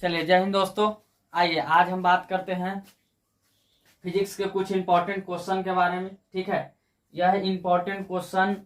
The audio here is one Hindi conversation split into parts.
चलिए जय हिंद दोस्तों। आइए आज हम बात करते हैं फिजिक्स के कुछ इंपॉर्टेंट क्वेश्चन के बारे में। ठीक है, यह इंपॉर्टेंट क्वेश्चन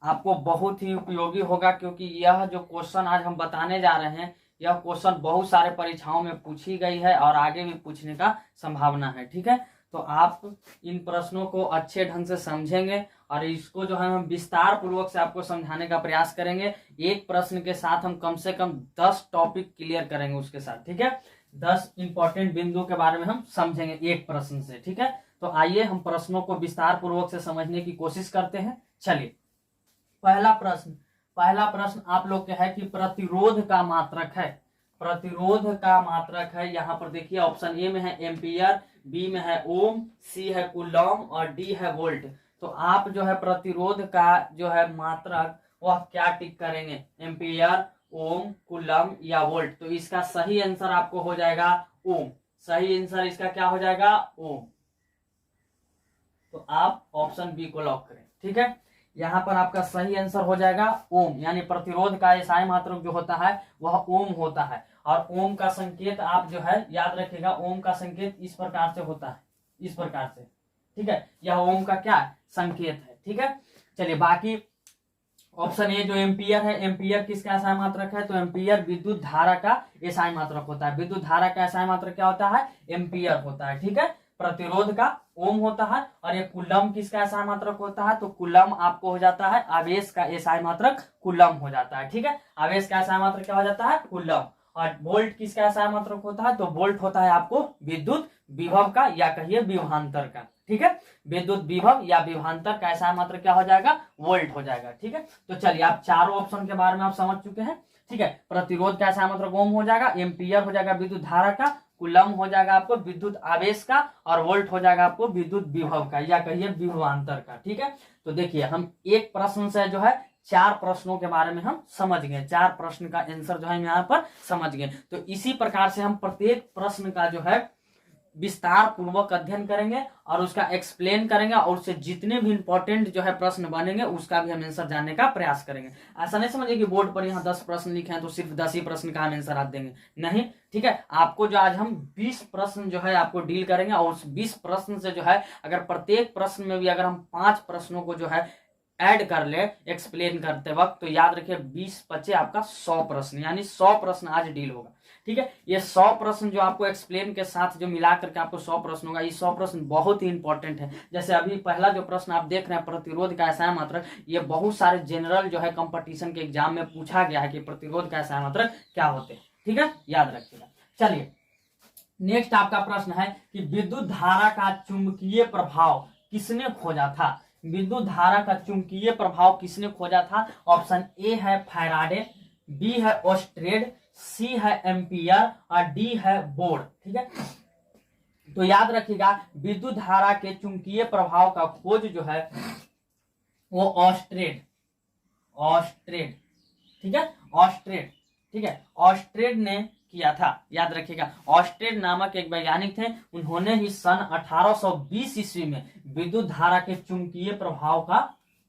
आपको बहुत ही उपयोगी होगा क्योंकि यह जो क्वेश्चन आज हम बताने जा रहे हैं यह क्वेश्चन बहुत सारे परीक्षाओं में पूछी गई है और आगे भी पूछने का संभावना है। ठीक है, तो आप इन प्रश्नों को अच्छे ढंग से समझेंगे और इसको जो है हम विस्तार पूर्वक से आपको समझाने का प्रयास करेंगे। एक प्रश्न के साथ हम कम से कम 10 टॉपिक क्लियर करेंगे उसके साथ। ठीक है, 10 इंपॉर्टेंट बिंदु के बारे में हम समझेंगे एक प्रश्न से। ठीक है, तो आइए हम प्रश्नों को विस्तार पूर्वक से समझने की कोशिश करते हैं। चलिए पहला प्रश्न आप लोग के है कि प्रतिरोध का मात्रक है। प्रतिरोध का मात्रक है, यहाँ पर देखिए ऑप्शन ए में है एम्पियर, बी में है ओम, सी है कूलॉम और डी है वोल्ट। तो आप जो है प्रतिरोध का जो है मात्रक वह क्या टिक करेंगे, एम्पियर, ओम, कूलॉम या वोल्ट। तो इसका सही आंसर आपको हो जाएगा ओम। सही आंसर इसका क्या हो जाएगा, ओम। तो आप ऑप्शन बी को लॉक करें। ठीक है, यहाँ पर आपका सही आंसर हो जाएगा ओम, यानी प्रतिरोध का एसआई मात्रक जो होता है वह ओम होता है। और ओम का संकेत आप जो है याद रखिएगा, ओम का संकेत इस प्रकार से होता है, इस प्रकार से। ठीक है, यह ओम का क्या संकेत है। ठीक है, चलिए बाकी ऑप्शन ए जो एम्पियर है, एम्पियर किसका एसआई मात्रक है, तो एम्पियर विद्युत धारा का एसआई मात्रक होता है। विद्युत धारा का एसआई मात्रक क्या होता है, एम्पियर होता है। ठीक है, प्रतिरोध का ओम होता है। और ये कूलम किसका एसआई मात्रक होता है, तो कूलम आपको हो जाता है आवेश का एसआई मात्रक कूलम हो जाता है। ठीक है, आवेश का एसआई मात्रक क्या हो जाता है, कूलम। और वोल्ट किसका एसआई मात्रक होता है, तो वोल्ट होता है आपको विद्युत विभव का या कहिए विभवांतर का। ठीक है, विद्युत विभव या विभवांतर का एसआई मात्रक क्या हो जाएगा, वोल्ट हो जाएगा। ठीक है, तो चलिए आप चारों ऑप्शन के बारे में आप समझ चुके हैं। ठीक है, प्रतिरोध का एसआई मात्रक ओम हो जाएगा, एम्पियर हो जाएगा विद्युत धारा का, कूलम हो जाएगा आपको विद्युत आवेश का और वोल्ट हो जाएगा आपको विद्युत विभव का या कहिए विभवांतर का। ठीक है, तो देखिए हम एक प्रश्न से जो है 4 प्रश्नों के बारे में हम समझ गए, 4 प्रश्न का आंसर जो है हम यहाँ पर समझ गए। तो इसी प्रकार से हम प्रत्येक प्रश्न का जो है विस्तार पूर्वक अध्ययन करेंगे और उसका एक्सप्लेन करेंगे और उससे जितने भी इंपॉर्टेंट जो है प्रश्न बनेंगे उसका भी हम आंसर जानने का प्रयास करेंगे। ऐसा नहीं समझिए कि बोर्ड पर यहाँ 10 प्रश्न लिखे हैं तो सिर्फ 10 ही प्रश्न का हम आंसर आज देंगे, नहीं। ठीक है, आपको जो आज हम 20 प्रश्न जो है आपको डील करेंगे और उस 20 प्रश्न से जो है अगर प्रत्येक प्रश्न में भी अगर हम 5 प्रश्नों को जो है ऐड कर ले एक्सप्लेन करते वक्त, तो याद रखिए 20 बचे आपका 100 प्रश्न, यानी 100 प्रश्न आज डील होगा। ठीक है, ये 100 प्रश्न जो आपको एक्सप्लेन के साथ जो मिला करके आपको 100 प्रश्न होगा, ये 100 प्रश्न बहुत ही इंपॉर्टेंट है। जैसे अभी पहला जो प्रश्न आप देख रहे हैं प्रतिरोध का एसआई मात्रक, ये बहुत सारे जनरल जो है कंपटीशन के एग्जाम में पूछा गया है कि प्रतिरोध का एसआई मात्रक क्या होते हैं। ठीक है, याद रखिएगा। चलिए नेक्स्ट आपका प्रश्न है कि विद्युत धारा का चुंबकीय प्रभाव किसने खोजा था। विद्युत धारा का चुंबकीय प्रभाव किसने खोजा था। ऑप्शन ए है फैराडे, बी है ऑस्ट्रेड, सी है एम्पियर और डी है बोर्ड। ठीक है, तो याद रखिएगा विद्युत धारा के चुंबकीय प्रभाव का खोज जो है वो ऑस्ट्रेड। ठीक है, ऑस्ट्रेड। ठीक है, ऑस्ट्रेड ने किया था, याद रखिएगा। ऑस्ट्रेड नामक एक वैज्ञानिक थे, उन्होंने ही सन 1820 ईस्वी में विद्युत धारा के चुंबकीय प्रभाव का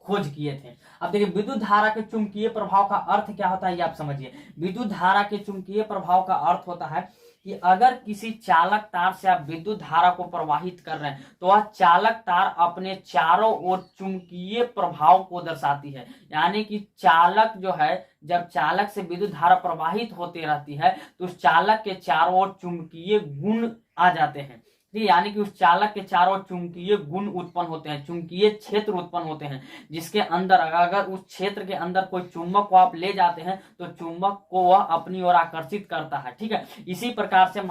खोज किए थे। अब देखिए विद्युत धारा के चुंबकीय प्रभाव का अर्थ क्या होता है ये आप समझिए। विद्युत धारा के चुंबकीय प्रभाव का अर्थ होता है कि अगर किसी चालक तार से आप विद्युत धारा को प्रवाहित कर रहे हैं तो वह चालक तार अपने चारों ओर चुंबकीय प्रभाव को दर्शाती है। यानी कि चालक जो है, जब चालक से विद्युत धारा प्रवाहित होती रहती है तो उस चालक के चारों ओर चुंबकीय गुण आ जाते हैं। यानी कि उस चालक के चारों चुंबकीय गुण उत्पन्न होते हैं, चुंबकीय क्षेत्र उत्पन्न होते हैं, जिसके अंदर अगर उस क्षेत्र के अंदर कोई चुंबक को आप ले जाते हैं तो चुंबक को वह अपनी ओर आकर्षित करता है। ठीक है, इसी प्रकार से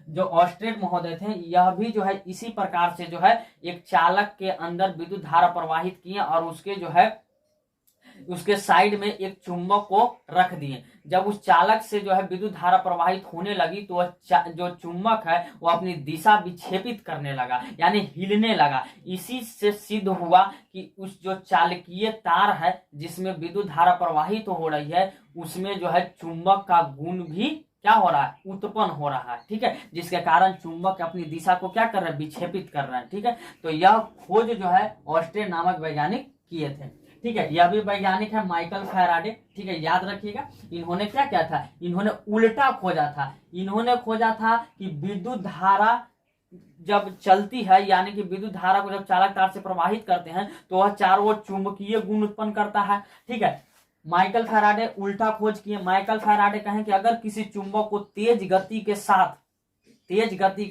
जो ऑस्ट्रेड महोदय थे यह भी जो है इसी प्रकार से जो है एक चालक के अंदर विद्युत धारा प्रवाहित किए और उसके जो है उसके साइड में एक चुंबक को रख दिए। जब उस चालक से जो है विद्युत धारा प्रवाहित होने लगी तो जो चुंबक है वो अपनी दिशा विक्षेपित करने लगा, यानी हिलने लगा। इसी से सिद्ध हुआ कि उस जो चालकीय तार है जिसमें विद्युत धारा प्रवाहित हो रही है उसमें जो है चुंबक का गुण भी क्या हो रहा है, उत्पन्न हो रहा है। ठीक है, जिसके कारण चुंबक अपनी दिशा को क्या कर रहा है, विक्षेपित कर रहा है। ठीक है, तो यह खोज जो है ऑस्ट्रेड नामक वैज्ञानिक किए थे। ठीक है। यह भी वैज्ञानिक है माइकल फैराडे, ठीक है, याद रखिएगा। इन्होंने क्या किया था, इन्होंने उल्टा खोजा था। इन्होंने खोजा था कि विद्युत धारा जब चलती है, यानी कि विद्युत धारा को जब चालक तार से प्रवाहित करते हैं तो वह चारों ओर चुंबकीय गुण उत्पन्न करता है, ठीक है। माइकल फैराडे उल्टा खोज किए। माइकल फैराडे कहें कि अगर किसी चुंबक को तेज गति के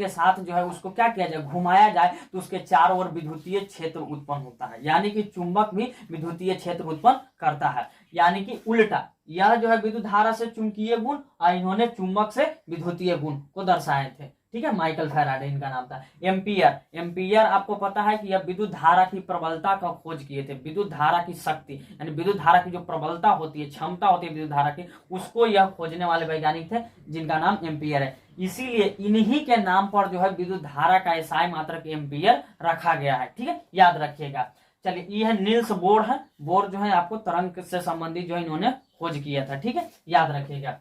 साथ जो है उसको क्या किया जाए, घुमाया जाए, तो उसके चारों ओर विद्युतीय क्षेत्र उत्पन्न होता है, यानी कि चुंबक भी विद्युतीय क्षेत्र उत्पन्न करता है, यानी कि उल्टा। यह जो है विद्युत धारा से चुंबकीय गुण और इन्होंने चुंबक से विद्युतीय गुण को दर्शाए थे, ठीक है। माइकल फैराडे इनका नाम था। एम्पियर आपको पता है कि यह विद्युत धारा की प्रबलता का खोज किए थे। विद्युत धारा की शक्ति यानी विद्युत धारा की जो प्रबलता होती है, क्षमता होती है विद्युत धारा की, उसको यह खोजने वाले वैज्ञानिक थे जिनका नाम एम्पियर है। इसीलिए इन्हीं के नाम पर जो है विद्युत धारा का एसआई मात्रक एम्पियर रखा गया है, ठीक है, याद रखिएगा। चलिए, ये है नील्स बोर है। बोर जो है आपको तरंग से संबंधित जो इन्होंने खोज किया था, ठीक है, याद रखिएगा।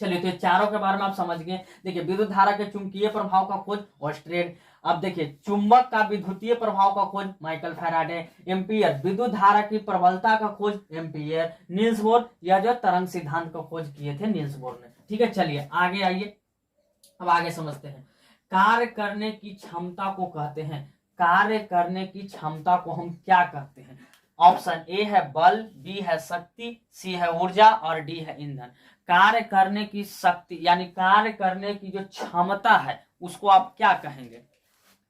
चलिए, तो ये चारों के बारे में आप समझ गए। देखिए, विद्युत धारा के चुंबकीय प्रभाव का खोज ऑस्ट्रेड। अब देखिए, चुंबक का विद्युतीय प्रभाव का खोज माइकल फैराडे। एम्पियर विद्युत धारा की प्रबलता का खोज एम्पियर। नील्स बोर यह जो तरंग सिद्धांत का खोज किए थे नील्स बोर ने, ठीक है। चलिए आगे आइए, अब आगे समझते हैं। कार्य करने की क्षमता को कहते हैं, कार्य करने की क्षमता को हम क्या कहते हैं? ऑप्शन ए है बल, बी है शक्ति, सी है ऊर्जा और डी है ईंधन। कार्य करने की शक्ति यानी कार्य करने की जो क्षमता है उसको आप क्या कहेंगे?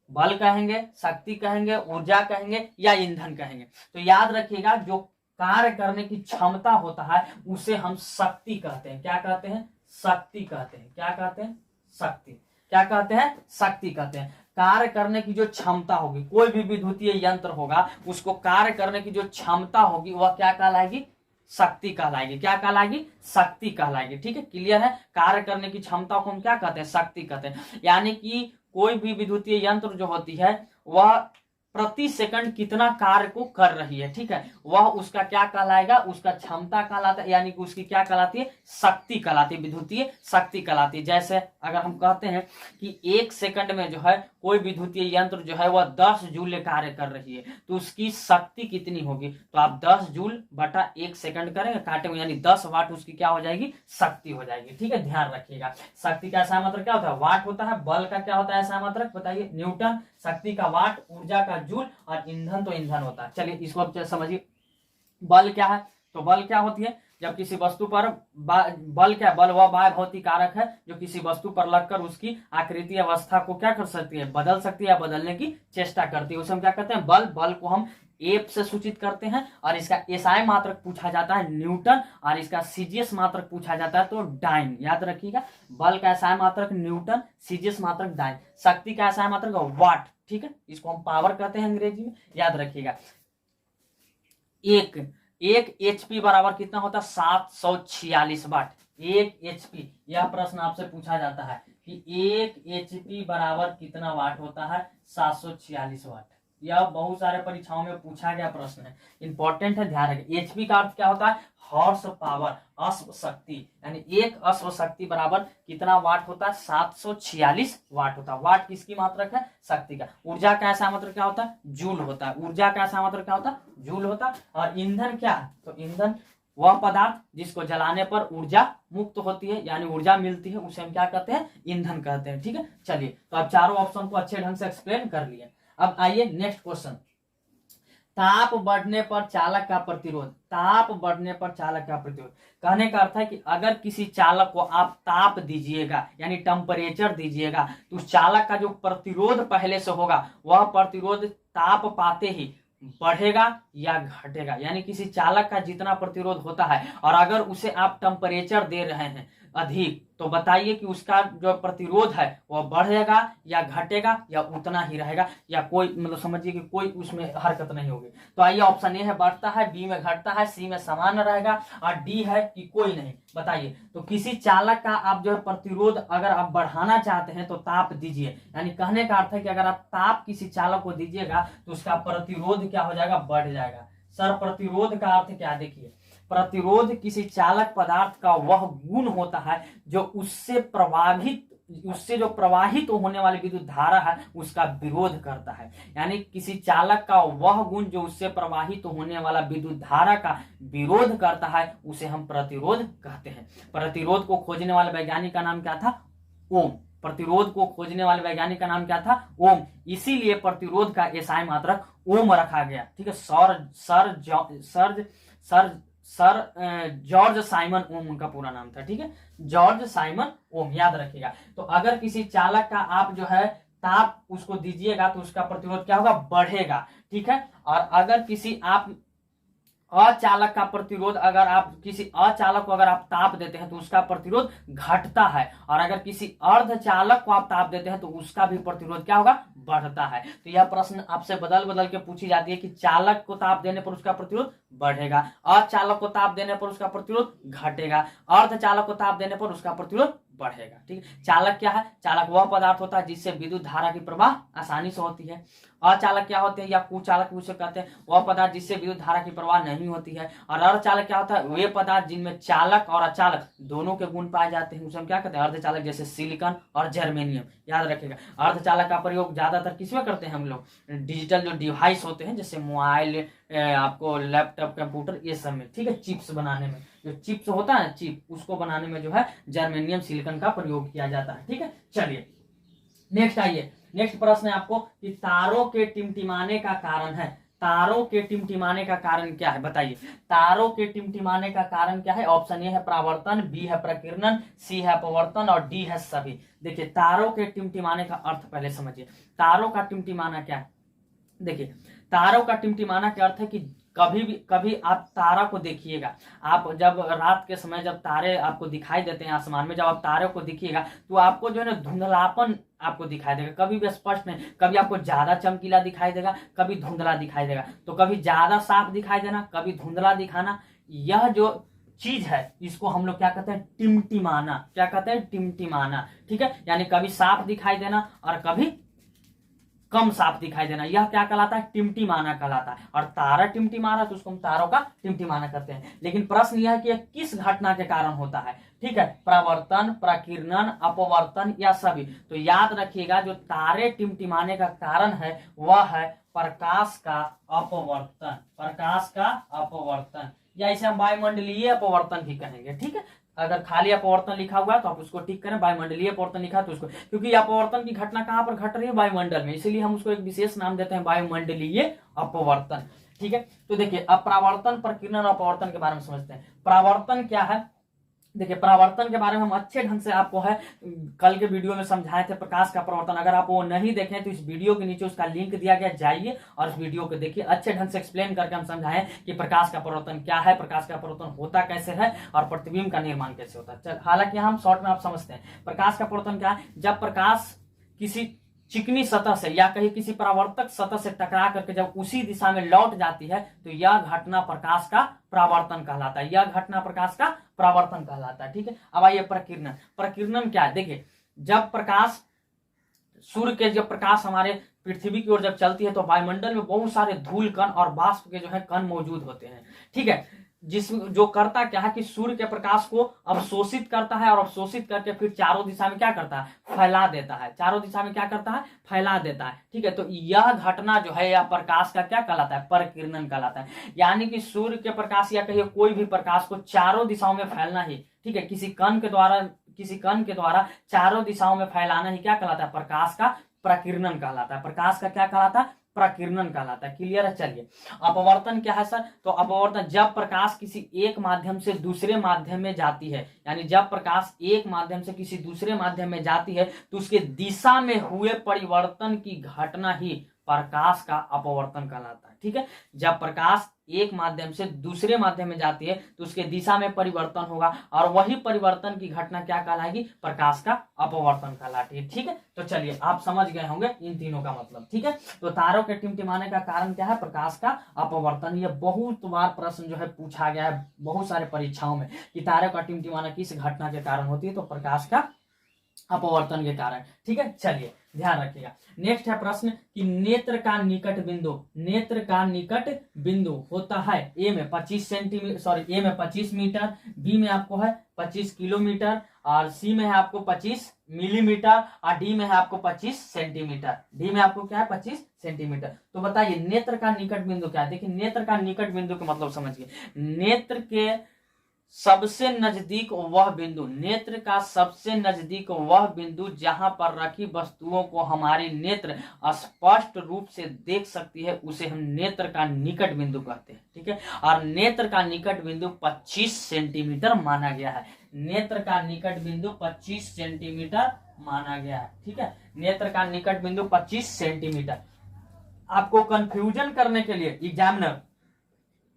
बल कहेंगे, शक्ति कहेंगे, ऊर्जा कहेंगे या ईंधन कहेंगे? तो याद रखिएगा, जो कार्य करने की क्षमता होता है उसे हम शक्ति कहते हैं। क्या कहते हैं? शक्ति कहते हैं। क्या कहते हैं? शक्ति। क्या कहते हैं? शक्ति कहते हैं। कार्य करने की जो क्षमता होगी, कोई भी विद्युतीय यंत्र होगा, उसको कार्य करने की जो क्षमता होगी वह क्या कहलाएगी? शक्ति कहलाएगी। क्या कहलाएगी? शक्ति कहलाएगी, ठीक है, क्लियर है। कार्य करने की क्षमता को हम क्या कहते हैं? शक्ति कहते हैं। यानी कि कोई भी विद्युतीय यंत्र जो होती है वह प्रति सेकंड कितना कार्य को कर रही है, ठीक है, वह उसका क्या कहलाएगा? उसका क्षमता कहलाता है, यानी कि उसकी क्या कहलाती है? शक्ति कहलाती है, विद्युतीय शक्ति कहलाती है। जैसे अगर हम कहते हैं कि 1 सेकंड में जो है कोई विद्युतीय यंत्र जो है वह 10 जूल कार्य कर रही है, तो उसकी शक्ति कितनी होगी? तो आप 10 जूल बटा 1 सेकंड करेंगे, काटेंगे, यानी 10 वाट उसकी क्या हो जाएगी? शक्ति हो जाएगी, ठीक है, ध्यान रखिएगा। शक्ति का ऐसा मात्रक क्या होता है? वाट होता है। बल का क्या होता है ऐसा मात्रक? बताइए, न्यूटन। शक्ति का वाट, ऊर्जा का जूल और ईंधन तो ईंधन होता है। चलिए, इसको अब समझिए, बल क्या है? तो बल क्या होती है? जब किसी वस्तु पर बल क्या? बल वह बाह्य भौतिक कारक है जो किसी वस्तु पर लगकर उसकी आकृति अवस्था को क्या कर सकती है? बदल सकती है या बदलने की चेष्टा करती है, उसे हम क्या कहते हैं? बल। बल को हम एफ से सूचित करते हैं और इसका एसआई मात्रक पूछा जाता है न्यूटन और इसका सीजीएस मात्रक पूछा जाता है तो डाइन। याद रखिएगा, बल का एसआई मात्रक न्यूटन, सीजीएस मात्रक डाइन। शक्ति का एसआई मात्रक वाट, ठीक है, इसको हम पावर कहते हैं अंग्रेजी में, याद रखिएगा। एक एचपी बराबर कितना होता है? 746 वाट। 1 एचपी, यह प्रश्न आपसे पूछा जाता है कि 1 एचपी बराबर कितना वाट होता है? 746 वाट। यह बहुत सारे परीक्षाओं में पूछा गया प्रश्न है, इंपॉर्टेंट है, ध्यान रखिए। एचपी का अर्थ क्या होता है? हॉर्स पावर, अश्व शक्ति, यानी 1 अश्व शक्ति बराबर कितना वाट होता है? 746 वाट होता है। वाट किसकी मात्रक है? शक्ति का। ऊर्जा का ऐसा मात्रक क्या होता है? जूल होता है। ऊर्जा का ऐसा मात्रक क्या होता है? जूल होता है। और ईंधन क्या है? तो ईंधन वह पदार्थ जिसको जलाने पर ऊर्जा मुक्त होती है, यानी ऊर्जा मिलती है, उसे हम क्या कहते हैं? ईंधन कहते हैं, ठीक है। चलिए, तो आप चारों ऑप्शन को अच्छे ढंग से एक्सप्लेन कर लिए। अब आइए नेक्स्ट क्वेश्चन। ताप बढ़ने पर चालक का प्रतिरोध। ताप बढ़ने पर चालक का प्रतिरोध कहने का अर्थ है कि अगर किसी चालक को आप ताप दीजिएगा यानी टेम्परेचर दीजिएगा तो उस चालक का जो प्रतिरोध पहले से होगा वह प्रतिरोध ताप पाते ही बढ़ेगा या घटेगा। यानी किसी चालक का जितना प्रतिरोध होता है और अगर उसे आप टेम्परेचर दे रहे हैं अधिक, तो बताइए कि उसका जो प्रतिरोध है वह बढ़ेगा या घटेगा या उतना ही रहेगा, या कोई मतलब समझिए कि कोई उसमें हरकत नहीं होगी। तो आइए, ऑप्शन ए है बढ़ता है, बी में घटता है, सी में समान रहेगा और डी है कि कोई नहीं। बताइए, तो किसी चालक का आप जो है प्रतिरोध अगर आप बढ़ाना चाहते हैं तो ताप दीजिए, यानी कहने का अर्थ है कि अगर आप ताप किसी चालक को दीजिएगा तो उसका प्रतिरोध क्या हो जाएगा? बढ़ जाएगा। सर, प्रतिरोध का अर्थ क्या? देखिए, प्रतिरोध किसी चालक पदार्थ का वह गुण होता है जो उससे प्रभावित उससे जो प्रवाहित होने वाली विद्युत धारा है उसका विरोध करता है। यानी किसी चालक का वह गुण जो उससे प्रवाहित होने वाला विद्युत धारा का विरोध करता है उसे हम प्रतिरोध कहते हैं। प्रतिरोध को खोजने वाले वैज्ञानिक का नाम क्या था? ओम। प्रतिरोध को खोजने वाले वैज्ञानिक का नाम क्या था? ओम। इसीलिए प्रतिरोध का एसआई मात्रक ओम रखा गया। ठीक है, सर जॉर्ज साइमन ओम उनका पूरा नाम था। ठीक है, जॉर्ज साइमन ओम, याद रखिएगा। तो अगर किसी चालक का आप जो है ताप उसको दीजिएगा तो उसका प्रतिरोध क्या होगा? बढ़ेगा। ठीक है, और अगर किसी आप अचालक का प्रतिरोध, अगर आप किसी अचालक को अगर आप ताप देते हैं तो उसका प्रतिरोध घटता है, और अगर किसी अर्धचालक को आप ताप देते हैं तो उसका भी प्रतिरोध क्या होगा? बढ़ता है। तो यह प्रश्न आपसे बदल बदल के पूछी जाती है कि चालक को ताप देने पर उसका प्रतिरोध बढ़ेगा, अचालक को ताप देने पर उसका प्रतिरोध घटेगा, अर्धचालक को ताप देने पर उसका प्रतिरोध बढ़ेगा। ठीक है, चालक क्या है? चालक वह पदार्थ होता है जिससे विद्युत धारा की प्रवाह आसानी से होती है। अचालक क्या होते हैं या कुचालक उसे कहते हैं? वह पदार्थ जिससे विद्युत धारा की प्रवाह नहीं होती है। और अर्धचालक क्या होता है? वे पदार्थ जिनमें चालक और अचालक दोनों के गुण पाए जाते हैं उसे हम क्या कहते हैं? अर्धचालक, जैसे सिलिकॉन और जर्मेनियम। याद रखिएगा, अर्धचालक का प्रयोग ज्यादातर किसमें करते हैं हम लोग? डिजिटल जो डिवाइस होते हैं जैसे मोबाइल, आपको लैपटॉप, कंप्यूटर, ये सब में। ठीक है, चिप्स बनाने में, जो चिप्स होता है चिप, उसको बनाने में जो है जर्मेनियम सिलिकॉन का प्रयोग किया जाता है। ठीक है, चलिए नेक्स्ट आइए। नेक्स्ट प्रश्न है आपको कि तारों के टिमटिमाने का कारण है। तारों के टिमटिमाने का कारण क्या है? बताइए। तारों के टिमटिमाने का कारण क्या है? ऑप्शन ए है परावर्तन, बी है प्रकीर्णन, सी है अपवर्तन और डी है सभी। देखिए, तारों के टिमटिमाने का अर्थ पहले समझिए। तारों का टिमटिमाना क्या है? देखिए, तारों का टिमटिमाना का अर्थ है कि कभी आप तारा को देखिएगा, आप जब रात के समय जब तारे आपको दिखाई देते हैं आसमान में, जब आप तारे को देखिएगा तो आपको जो है ना धुंधलापन आपको दिखाई देगा, कभी भी स्पष्ट नहीं। कभी आपको ज्यादा चमकीला दिखाई देगा, कभी धुंधला दिखाई देगा। तो कभी ज्यादा साफ दिखाई देना, कभी धुंधला दिखाना, यह जो चीज है इसको हम लोग क्या कहते हैं? टिमटिमाना। क्या कहते हैं? टिमटिमाना। ठीक है, यानी कभी साफ दिखाई देना और कभी कम साफ दिखाई देना, यह क्या कहलाता है? टिमटिमाना कहलाता है। और तारा टिमटिमाना तो उसको हम तारों का टिमटिमाना कहते हैं। लेकिन प्रश्न यह है कि यह किस घटना के कारण होता है? ठीक है, परावर्तन, प्रकीर्णन, अपवर्तन या सभी। तो याद रखिएगा, जो तारे टिमटिमाने का कारण है वह है प्रकाश का अपवर्तन। प्रकाश का अपवर्तन, या इसे हम वायुमंडलीय अपवर्तन भी कहेंगे। ठीक है, अगर खाली अपवर्तन लिखा हुआ है तो आप उसको टिक करें, वायुमंडलीय अपवर्तन लिखा है तो उसको, क्योंकि अपवर्तन की घटना कहां पर घट रही है? वायुमंडल में, इसीलिए हम उसको एक विशेष नाम देते हैं, वायुमंडलीय अपवर्तन। ठीक है, तो देखिए अब परावर्तन, प्रकीर्णन और अपवर्तन के बारे में समझते हैं। परावर्तन क्या है? देखिए, परावर्तन के बारे में हम अच्छे ढंग से आपको है कल के वीडियो में समझाए थे, प्रकाश का परावर्तन। अगर आप वो नहीं देखें तो इस वीडियो के नीचे उसका लिंक दिया गया, जाइए और इस वीडियो को देखिए। अच्छे ढंग से एक्सप्लेन करके हम समझाएं कि प्रकाश का परावर्तन क्या है, प्रकाश का परावर्तन होता कैसे है और प्रतिबिंब का निर्माण कैसे होता है। हालांकि हम शॉर्ट में आप समझते हैं प्रकाश का परावर्तन क्या है। जब प्रकाश किसी चिकनी सतह से या कहीं किसी परावर्तक सतह से टकरा करके जब उसी दिशा में लौट जाती है तो यह घटना प्रकाश का परावर्तन कहलाता है। यह घटना प्रकाश का परावर्तन कहलाता है। ठीक है, अब आइए प्रकीर्णन। प्रकीर्णन क्या है? देखिए, जब प्रकाश, सूर्य के जब प्रकाश हमारे पृथ्वी की ओर जब चलती है तो वायुमंडल में बहुत सारे धूल कण और बाष्प के जो है कण मौजूद होते हैं। ठीक है, जो करता क्या है कि सूर्य के प्रकाश को अवशोषित करता है और अवशोषित करके फिर चारों दिशा में क्या करता है? फैला देता है। चारों दिशा में क्या करता है? फैला देता है। ठीक है, तो यह घटना जो है यह प्रकाश का क्या कहलाता है? प्रकीर्णन कहलाता है। यानी कि सूर्य के प्रकाश या कहिए कोई भी प्रकाश को चारों दिशाओं में फैलना ही, ठीक है, किसी कण के द्वारा चारों दिशाओं में फैलाना ही क्या कहलाता है? प्रकाश का प्रकीर्णन कहलाता है। प्रकाश का क्या कहलाता है? प्रकीर्णन कहलाता है। क्लियर है? चलिए, अपवर्तन क्या है सर? तो अपवर्तन जब प्रकाश किसी एक माध्यम से दूसरे माध्यम में जाती है, यानी जब प्रकाश एक माध्यम से किसी दूसरे माध्यम में जाती है तो उसके दिशा में हुए परिवर्तन की घटना ही प्रकाश का अपवर्तन कहलाता है। ठीक है, जब प्रकाश एक माध्यम से दूसरे माध्यम में जाती है तो उसके दिशा में परिवर्तन होगा और वही परिवर्तन की घटना क्या कहलाएगी? प्रकाश का अपवर्तन कहलाती है। ठीक है, तो चलिए आप समझ गए होंगे इन तीनों का मतलब। ठीक है, तो तारों के टिमटिमाने का कारण क्या है? प्रकाश का अपवर्तन। ये बहुत बार प्रश्न जो है पूछा गया है बहुत सारे परीक्षाओं में कि तारों का टिमटिमाना किस घटना के कारण होती है? तो प्रकाश का अपवर्तन के कारण। ठीक है, चलिए ध्यान रखिएगा। नेक्स्ट है प्रश्न कि नेत्र का निकट बिंदु, नेत्र का निकट बिंदु होता है ए में 25 मीटर, बी में आपको है 25 किलोमीटर और सी में है आपको 25 मिलीमीटर और डी में है आपको 25 सेंटीमीटर। डी में आपको क्या है 25 सेंटीमीटर। तो बताइए नेत्र का निकट बिंदु क्या है। देखिए नेत्र का निकट बिंदु का मतलब समझिए, नेत्र के सबसे नजदीक वह बिंदु, नेत्र का सबसे नजदीक वह बिंदु जहां पर रखी वस्तुओं को हमारी नेत्र स्पष्ट रूप से देख सकती है, उसे हम नेत्र का निकट बिंदु कहते हैं। ठीक है, और नेत्र का निकट बिंदु 25 सेंटीमीटर माना गया है। नेत्र का निकट बिंदु 25 सेंटीमीटर माना गया है। ठीक है, नेत्र का निकट बिंदु 25 सेंटीमीटर। आपको कंफ्यूजन करने के लिए एग्जामिनर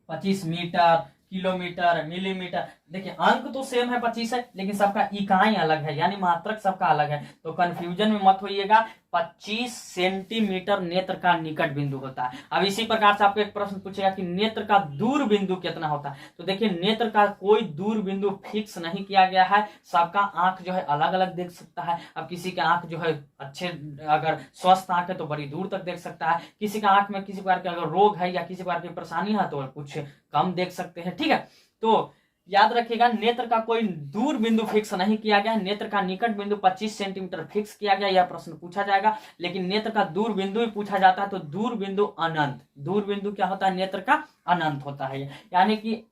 25 मीटर, किलोमीटर, मिलीमीटर, देखिए अंक तो सेम है 25 है, लेकिन सबका इकाई अलग है, यानी मात्रक सबका अलग है। तो कंफ्यूजन में मत होइएगा, 25 सेंटीमीटर नेत्र का निकट बिंदु होता है। अब इसी प्रकार से आपको एक प्रश्न पूछेगा कि नेत्र का दूर बिंदु कितना होता है। तो देखिए नेत्र का कोई दूर बिंदु फिक्स नहीं किया गया है, सबका आंख जो है अलग अलग देख सकता है। अब किसी का आंख जो है अच्छे, अगर स्वस्थ आंख है तो बड़ी दूर तक देख सकता है, किसी का आंख में किसी प्रकार का अगर रोग है या किसी प्रकार की परेशानी है तो कुछ कम देख सकते हैं। ठीक है, तो याद रखिएगा नेत्र का कोई दूर बिंदु फिक्स नहीं किया गया, नेत्र का निकट बिंदु 25 सेंटीमीटर फिक्स किया गया। यह प्रश्न पूछा जाएगा, लेकिन नेत्र का दूर बिंदु भी पूछा जाता है। तो दूर बिंदु अनंत, दूर बिंदु क्या होता है, नेत्र का अनंत होता है, यानी कि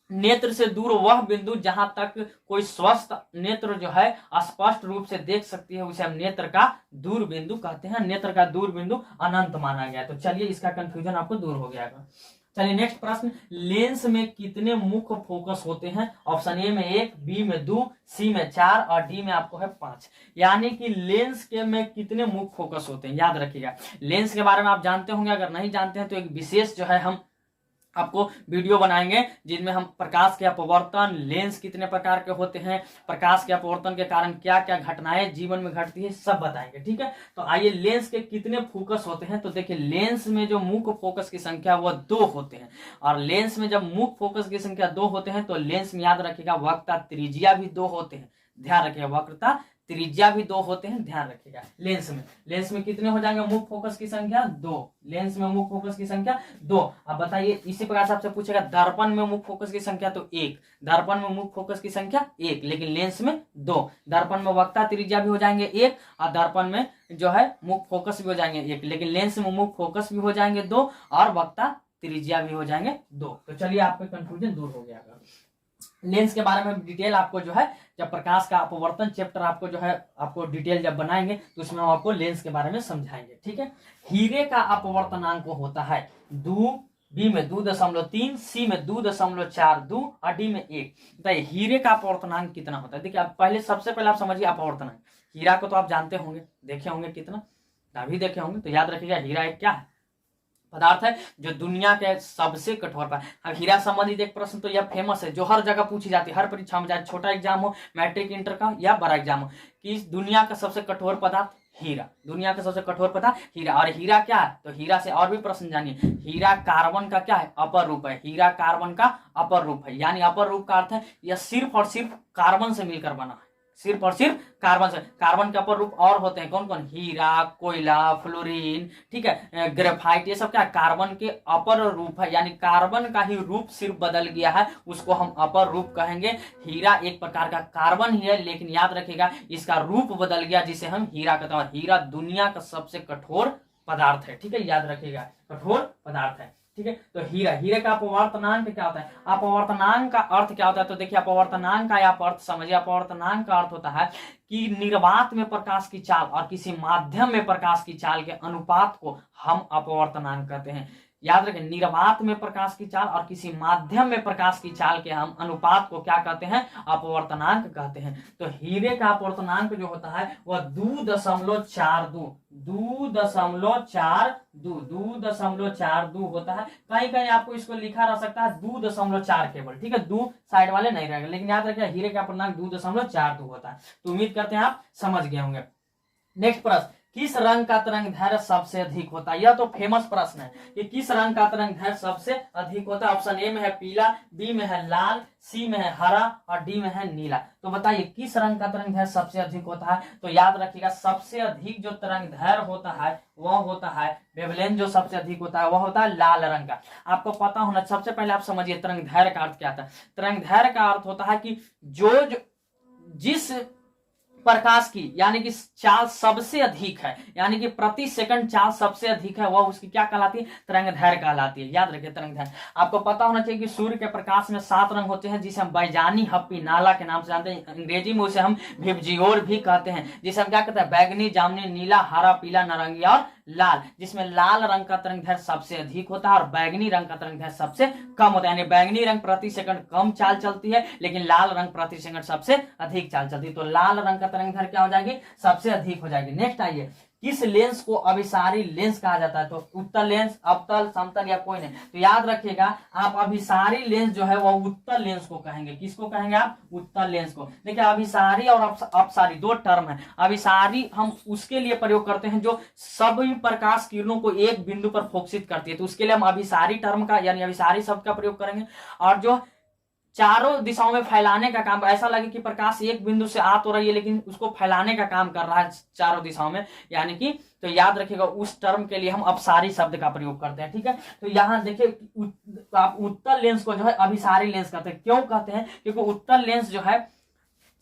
नेत्र से दूर वह बिंदु जहां तक कोई स्वस्थ नेत्र जो है स्पष्ट रूप से देख सकती है, उसे हम नेत्र का दूर बिंदु कहते हैं। नेत्र का दूर बिंदु अनंत माना गया। तो चलिए इसका कंफ्यूजन आपको दूर हो गया। चलिए नेक्स्ट प्रश्न, लेंस में कितने मुख्य फोकस होते हैं। ऑप्शन ए में 1, बी में 2, सी में 4 और डी में आपको है 5। यानी कि लेंस के में कितने मुख्य फोकस होते हैं, याद रखिएगा। लेंस के बारे में आप जानते होंगे, अगर नहीं जानते हैं तो एक विशेष जो है हम आपको वीडियो बनाएंगे जिनमें हम प्रकाश के अपवर्तन, लेंस कितने प्रकार के होते हैं, प्रकाश के अपवर्तन के कारण क्या क्या घटनाएं जीवन में घटती है, सब बताएंगे। ठीक है, तो आइए लेंस के कितने फोकस होते हैं। तो देखिए लेंस में जो मुख्य फोकस की संख्या वह 2 होते हैं, और लेंस में जब मुख्य फोकस की संख्या 2 होते हैं तो लेंस में याद रखिएगा वक्रता त्रिज्या भी 2 होते हैं। ध्यान रखिएगा वक्रता त्रिज्या भी 2 होते हैं, ध्यान रखिएगा। लेंस में कितने हो जाएंगे मुख्य फोकस की संख्या 2। लेंस में मुख्य फोकस की संख्या 2। अब बताइए इसी प्रकार से आपसे पूछेगा दर्पण में मुख्य फोकस की संख्या, तो 1। दर्पण में मुख्य फोकस की संख्या 1, लेकिन लेंस में 2। दर्पण में वक्रता त्रिज्या भी हो जाएंगे 1, और दर्पण में जो है मुख्य फोकस भी हो जाएंगे 1, लेकिन लेंस में मुख्य फोकस भी हो जाएंगे 2 और वक्रता त्रिज्या भी हो जाएंगे 2। तो चलिए आपका कंफ्यूजन दूर हो गया। लेंस के बारे में डिटेल आपको जो है जब प्रकाश का अपवर्तन चैप्टर आपको जो है आपको डिटेल जब बनाएंगे तो उसमें हम आपको लेंस के बारे में समझाएंगे। ठीक है, हीरे का अपवर्तनांक होता है 2, बी में 2.3, सी में 2.42 और डी में 1। बताइए हीरे का अपवर्तनांक कितना होता है। देखिए आप पहले सबसे पहले आप समझिए अपवर्तनांक। हीरा को तो आप जानते होंगे, देखे होंगे, कितना अभी देखे होंगे। तो याद रखिएगा हीरा एक क्या है, पदार्थ है जो दुनिया के सबसे कठोर पर। अब हीरा संबंधित एक प्रश्न तो यह फेमस है जो हर जगह पूछी जाती है, हर परीक्षा में, चाहे छोटा एग्जाम हो, मैट्रिक इंटर का या बड़ा एग्जाम हो, कि दुनिया का सबसे कठोर पदार्थ हीरा, दुनिया का सबसे कठोर पदार्थ हीरा। और हीरा क्या है, तो हीरा से और भी प्रश्न जानिए। हीरा कार्बन का क्या है, अपर रूप है। हीरा कार्बन का अपर रूप है, यानी अपर रूप का अर्थ है यह सिर्फ और सिर्फ कार्बन से मिलकर बना है, सिर्फ और सिर्फ कार्बन से। कार्बन के अपर रूप और होते हैं कौन कौन, हीरा, कोयला, फ्लोरीन, ठीक है, ग्रेफाइट, ये सब क्या कार्बन के अपर रूप है, यानी कार्बन का ही रूप सिर्फ बदल गया है, उसको हम अपर रूप कहेंगे। हीरा एक प्रकार का कार्बन ही है, लेकिन याद रखिएगा इसका रूप बदल गया जिसे हम हीरा कहते हैं। हीरा दुनिया का सबसे कठोर पदार्थ है। ठीक है, याद रखिएगा कठोर पदार्थ है। ठीक है, तो हीरे का अपवर्तनांक क्या होता है। अपवर्तनांक का अर्थ क्या होता है, तो देखिए अपवर्तनांक का आप अर्थ समझिए। अपवर्तनांक का अर्थ होता है कि निर्वात में प्रकाश की चाल और किसी माध्यम में प्रकाश की चाल के अनुपात को हम अपवर्तनांक कहते हैं। याद रखें, निर्वात में प्रकाश की चाल और किसी माध्यम में प्रकाश की चाल के हम अनुपात को क्या कहते हैं, अपवर्तनांक कहते हैं। तो हीरे का अपवर्तनांक जो होता है वह 2.42 होता है। कहीं कहीं आपको इसको लिखा रह सकता है 2.4 केवल, ठीक है, 2 साइड वाले नहीं रहेंगे, लेकिन याद रखिए हीरे का अपवर्तनांक 2.42 होता है। तो उम्मीद करते हैं आप समझ गए होंगे। नेक्स्ट प्रश्न, किस रंग का तरंगदैर्घ्य सबसे अधिक होता है। यह तो फेमस प्रश्न है कि किस रंग का तरंगदैर्घ्य सबसे अधिक होता है। ऑप्शन ए में है पीला, बी में है लाल, सी में है हरा और डी में है नीला। तो बताइए किस रंग का तरंगदैर्घ्य सबसे अधिक होता है। तो याद रखिएगा सबसे अधिक जो तरंगदैर्घ्य होता है वह होता है वेवलेंथ, जो सबसे अधिक होता है वह होता है लाल रंग का। आपको पता होना, सबसे पहले आप समझिए तरंगदैर्घ्य का अर्थ क्या था। तरंगदैर्घ्य का अर्थ होता है कि जो जिस प्रकाश की यानी कि चाल सबसे अधिक है, यानी कि प्रति सेकंड चाल सबसे अधिक है, वह उसकी क्या कहलाती है? तरंगदैर्घ्य कहलाती है। याद रखिए तरंगदैर्घ्य। आपको पता होना चाहिए कि सूर्य के प्रकाश में 7 रंग होते हैं, जिसे हम बैजानी हप्पी नाला के नाम से जानते हैं। अंग्रेजी में उसे हम विबजियोर भी कहते हैं, जिसे हम क्या कहते हैं? बैगनी, जामुनी, नीला, हरा, पीला, नारंगी और लाल, जिसमें लाल रंग का तरंगदैर्घ्य सबसे अधिक होता है और बैगनी रंग का तरंगदैर्घ्य सबसे कम होता है। यानी बैगनी रंग प्रति सेकंड कम चाल चलती है, लेकिन लाल रंग प्रति सेकंड सबसे अधिक चाल चलती है। तो लाल रंग का तरंगदैर्घ्य क्या हो जाएगी? सबसे अधिक हो जाएगी। नेक्स्ट आइए, किस लेंस को अभिसारी लेंस कहा जाता है? तो उत्तल लेंस, अवतल, समतल या कोई नहीं। तो याद रखिएगा, आप अभिसारी लेंस जो है वह उत्तल लेंस को कहेंगे। किसको कहेंगे आप? उत्तल लेंस को। देखिए अभिसारी और अपसारी दो टर्म है। अभिसारी हम उसके लिए प्रयोग करते हैं जो सभी प्रकाश किरणों को एक बिंदु पर फोकसित करती है, तो उसके लिए हम अभिसारी टर्म का यानी अभिसारी शब्द का प्रयोग करेंगे। और जो चारों दिशाओं में फैलाने का काम, ऐसा लगे कि प्रकाश एक बिंदु से आ तो रही है लेकिन उसको फैलाने का काम कर रहा है चारों दिशाओं में, यानी कि, तो याद रखिएगा उस टर्म के लिए हम अपसारी शब्द का प्रयोग करते हैं। ठीक है, तो यहां देखिए आप उत्तल लेंस को जो है अभिसारी लेंस कहते हैं। क्यों कहते हैं? क्योंकि उत्तल लेंस जो है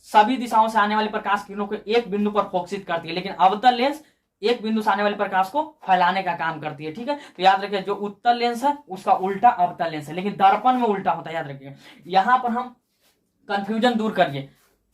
सभी दिशाओं से आने वाली प्रकाश किरणों को एक बिंदु पर फोकसित करती है, लेकिन अवतल लेंस एक बिंदु से आने वाले प्रकाश को फैलाने का काम करती है। ठीक है, तो याद रखिए जो उत्तल लेंस है उसका उल्टा अवतल लेंस है, लेकिन दर्पण में उल्टा होता है। याद रखिए, यहां पर हम कंफ्यूजन दूर करिए।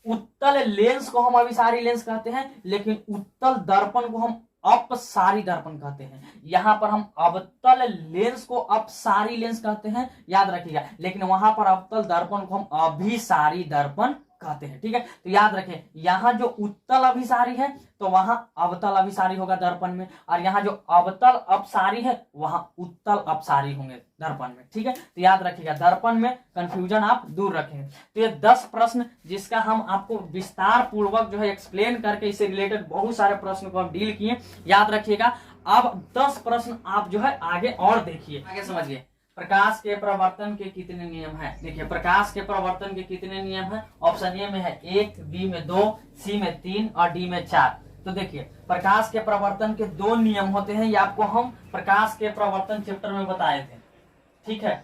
उत्तल लेंस को हम अभिसारी लेंस कहते हैं, लेकिन उत्तल दर्पण को हम अपसारी दर्पण कहते हैं। यहां पर हम अवतल लेंस को अपसारी लेंस कहते हैं, याद रखिएगा, लेकिन वहां पर अवतल दर्पण को हम अभिसारी दर्पण कहते हैं। ठीक है, तो याद रखें, यहां जो उत्तल अभिसारी है तो वहां अवतल अभिसारी होगा दर्पण में, और यहां जो अवतल अपसारी है वहां उत्तल अपसारी होंगे दर्पण में। ठीक है, तो याद रखिएगा, दर्पण में कंफ्यूजन आप दूर रखेंगे। तो ये 10 प्रश्न जिसका हम आपको विस्तार पूर्वक जो है एक्सप्लेन करके इससे रिलेटेड बहुत सारे प्रश्न को हम डील किए, याद रखिएगा। अब 10 प्रश्न आप जो है आगे और देखिए, आगे समझिए। प्रकाश के प्रवर्तन के कितने नियम हैं? देखिए प्रकाश के प्रवर्तन के कितने नियम हैं? ऑप्शन ए में है 1, बी में 2, सी में 3 और डी में 4। तो देखिए प्रकाश के प्रवर्तन के 2 नियम होते हैं, ये आपको हम प्रकाश के प्रवर्तन चैप्टर में बताए थे। ठीक है,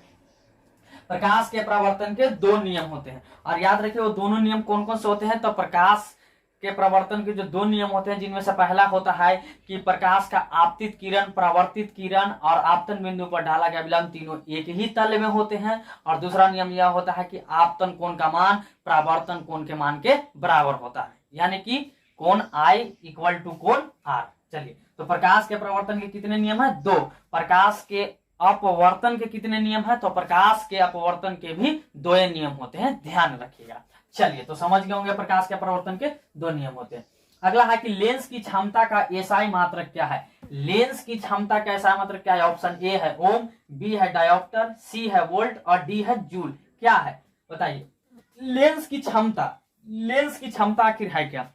प्रकाश के प्रवर्तन के 2 नियम होते हैं, और याद रखिए वो दोनों नियम कौन कौन से होते हैं? तो प्रकाश के प्रवर्तन के जो 2 नियम होते हैं, जिनमें से पहला होता है कि प्रकाश का आपतित किरण, परावर्तित किरण और आपतन बिंदु पर डाला गया विलंब तीनों एक ही तल में होते हैं। और दूसरा नियम यह होता है कि आपतन कोण का मान परावर्तन कोण के मान के बराबर होता है, यानी कि कोण I इक्वल टू कोण R। चलिए, तो प्रकाश के प्रवर्तन के कितने नियम है? 2। प्रकाश के अपवर्तन के कितने नियम है? तो प्रकाश के अपवर्तन के भी 2 नियम होते हैं, ध्यान रखिएगा। चलिए, तो समझ गए होंगे प्रकाश के प्रवर्तन के 2 नियम होते हैं। अगला है कि लेंस की क्षमता का एसआई मात्रक क्या है? लेंस की क्षमता का एसआई मात्रक क्या है? ऑप्शन ए है ओम, बी है डायोप्टर, सी है वोल्ट और डी है जूल। क्या है बताइए? लेंस की क्षमता, लेंस की क्षमता आखिर है क्या?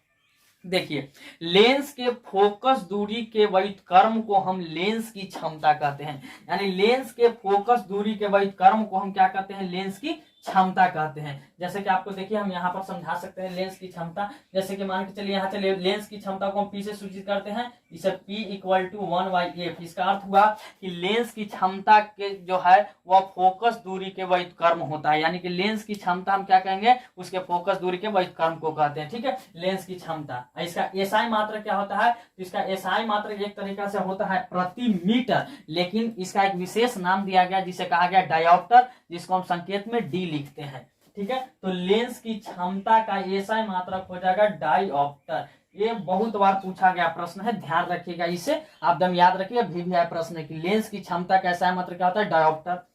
देखिए, लेंस के फोकस दूरी के व्युत्क्रम को हम लेंस की क्षमता कहते हैं, यानी लेंस के फोकस दूरी के व्युत्क्रम को हम क्या कहते हैं? लेंस की क्षमता कहते हैं। जैसे कि आपको देखिए हम यहाँ पर समझा सकते हैं लेंस की क्षमता। जैसे कि मान के चलिए यहाँ चलिए लेंस की क्षमता को हम पी से सूचित करते हैं, इसे P इक्वल टू 1/f। इसका अर्थ हुआ कि लेंस की क्षमता के जो है वह फोकस दूरी के व्युत्क्रम होता है, यानी कि लेंस की क्षमता हम क्या कहेंगे? उसके फोकस दूरी के व्युत्क्रम को कहते हैं। ठीक है, लेंस की क्षमता। इसका एसआई मात्रक क्या होता है? तो इसका एसआई मात्रक एक तरीका से होता है प्रति मीटर, लेकिन इसका एक विशेष नाम दिया गया जिसे कहा गया डायोप्टर, जिसको हम संकेत में डी लिखते हैं। ठीक है, तो लेंस की क्षमता का एसआई मात्रक हो जाएगा डायोप्टर। ये बहुत बार पूछा गया प्रश्न है, ध्यान रखिएगा, इसे आप दम याद रखिए। भी आया प्रश्न है कि लेंस की क्षमता का एसआई मात्रक क्या होता है? डायोप्टर।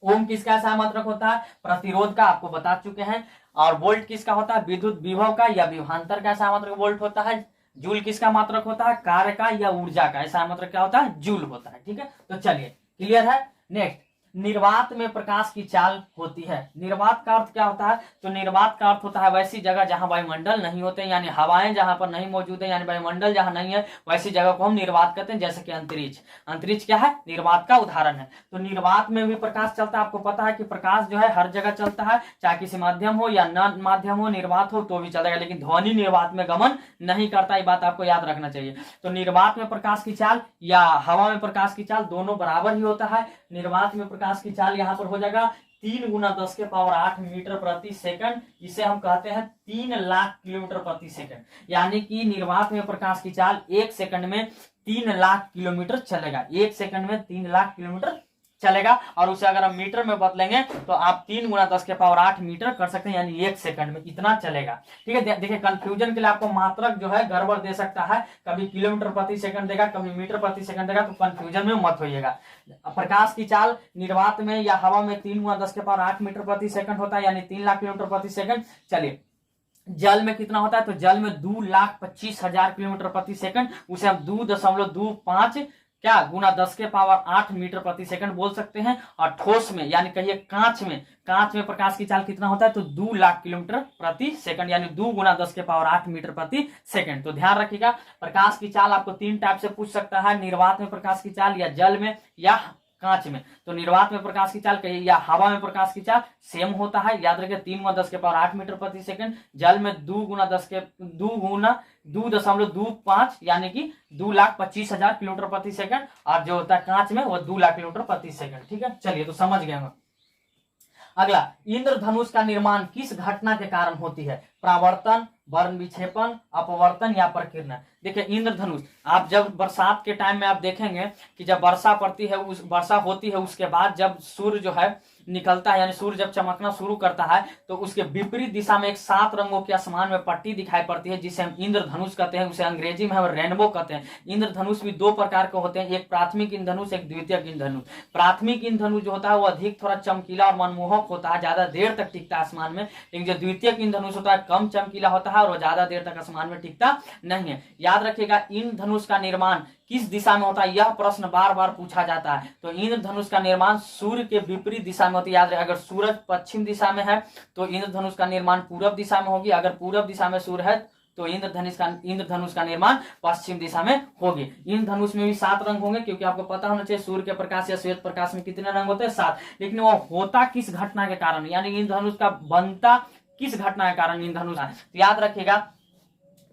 ओम किसका एसआई मात्रक होता है? प्रतिरोध का, आपको बता चुके हैं। और वोल्ट किसका होता है? विद्युत विभव का या विभवांतर का एसआई मात्रक वोल्ट होता है। जूल किसका मात्रक होता है? कार्य का या ऊर्जा का एसआई मात्रक क्या होता है? जूल होता है। ठीक है, तो चलिए क्लियर है। नेक्स्ट, निर्वात में प्रकाश की चाल होती है। निर्वात का अर्थ क्या होता है? तो निर्वात का अर्थ होता है वैसी जगह जहां वायुमंडल नहीं होते, यानी हवाएं जहां पर नहीं मौजूद है, यानी वायुमंडल जहां नहीं है वैसी जगह को हम निर्वात कहते हैं। जैसे कि अंतरिक्ष, अंतरिक्ष क्या है? निर्वात का उदाहरण है। तो निर्वात में भी प्रकाश चलता है। आपको पता है कि प्रकाश जो है हर जगह चलता है, चाहे किसी माध्यम हो या न माध्यम हो, निर्वात हो तो भी चलेगा, लेकिन ध्वनि निर्वात में गमन नहीं करता। ये बात आपको याद रखना चाहिए। तो निर्वात में प्रकाश की चाल या हवा में प्रकाश की चाल दोनों बराबर ही होता है। निर्वात में प्रकाश की चाल यहाँ पर हो जाएगा 3 गुना 10 के पावर 8 मीटर प्रति सेकंड, इसे हम कहते हैं 3 लाख किलोमीटर प्रति सेकंड। यानी कि निर्वात में प्रकाश की चाल 1 सेकंड में 3 लाख किलोमीटर चलेगा, 1 सेकंड में 3 लाख किलोमीटर चलेगा। और उसे अगर हम मीटर में बदलेंगे तो आप 3 गुना 10 के पावर 8 मीटर कर सकते हैं, यानी 1 सेकंड में इतना चलेगा। ठीक है, देखिए कंफ्यूजन के लिए आपको मात्रक जो है गड़बड़ दे सकता है, कभी किलोमीटर प्रति सेकंड देगा, कभी मीटर प्रति सेकंड देगा, तो कंफ्यूजन में मत होइएगा। प्रकाश की चाल निर्वात में या हवा में 3 गुना 10 के पावर 8 मीटर प्रति सेकंड होता है, यानी 3 लाख किलोमीटर प्रति सेकंड। चलिए जल में कितना होता है, तो जल में 2,25,000 किलोमीटर प्रति सेकंड, उसे हम 2.25 क्या गुना 10 के पावर 8 मीटर प्रति सेकंड बोल सकते हैं। और ठोस में यानी कहिए कांच में प्रकाश की चाल कितना होता है, तो 2 लाख किलोमीटर प्रति सेकंड, यानी 2 गुना 10 के पावर 8 मीटर प्रति सेकंड। तो ध्यान रखिएगा, प्रकाश की चाल आपको 3 टाइप से पूछ सकता है, निर्वात में प्रकाश की चाल, या जल में, या कांच में। तो निर्वात में प्रकाश की चाल कहिए या हवा में प्रकाश की चाल सेम होता है, याद रखिए 3 गुना 10 के पावर 8 मीटर प्रति सेकंड। जल में 2.25 यानी कि 2,25,000 किलोमीटर प्रति सेकंड, और जो होता है कांच में वो 2 लाख किलोमीटर प्रति सेकंड। ठीक है, चलिए तो समझ गए हम। अगला, इंद्रधनुष का निर्माण किस घटना के कारण होती है, प्रावर्तन, वर्ण विक्षेपण, अपवर्तन या प्रकीर्णन। देखिए इंद्रधनुष, आप जब बरसात के टाइम में आप देखेंगे कि जब वर्षा पड़ती है, उस वर्षा होती है, उसके बाद जब सूर्य जो है निकलता है, यानी सूर्य जब चमकना शुरू करता है, तो उसके विपरीत दिशा में एक 7 रंगों के आसमान में पट्टी दिखाई पड़ती है, जिसे हम इंद्रधनुष कहते हैं, उसे अंग्रेजी में हम रेनबो कहते हैं। इंद्रधनुष भी 2 प्रकार के होते हैं, एक प्राथमिक इंद्रधनुष, एक द्वितीयक इंद्रधनुष। प्राथमिक इंद्रधनुष जो होता है वो अधिक थोड़ा चमकीला और मनमोहक होता है, ज्यादा देर तक टिकता है आसमान में। लेकिन जो द्वितीयक इंद्रधनुष होता है कम चमकीला होता है और वो ज्यादा देर तक आसमान में टिकता नहीं है। याद रखिएगा, इंद्रधनुष का निर्माण किस दिशा में होता है, यह प्रश्न बार बार पूछा जाता है। तो इंद्रधनुष का निर्माण सूर्य के विपरीत दिशा में होती है। याद रखिए, अगर सूरज पश्चिम दिशा में है तो इंद्रधनुष का निर्माण पूर्व दिशा में होगी, अगर पूर्व दिशा में सूर्य है तो इंद्रधनुष का निर्माण पश्चिम दिशा में होगी। इंद्रधनुष में भी 7 रंग होंगे, क्योंकि आपको पता होना चाहिए सूर्य के प्रकाश या श्वेत प्रकाश में कितने रंग होते हैं, 7। लेकिन वो होता किस घटना के कारण, यानी इंद्रधनुष का बनता किस घटना के कारण इंद्रधनुष। तो याद रखिएगा,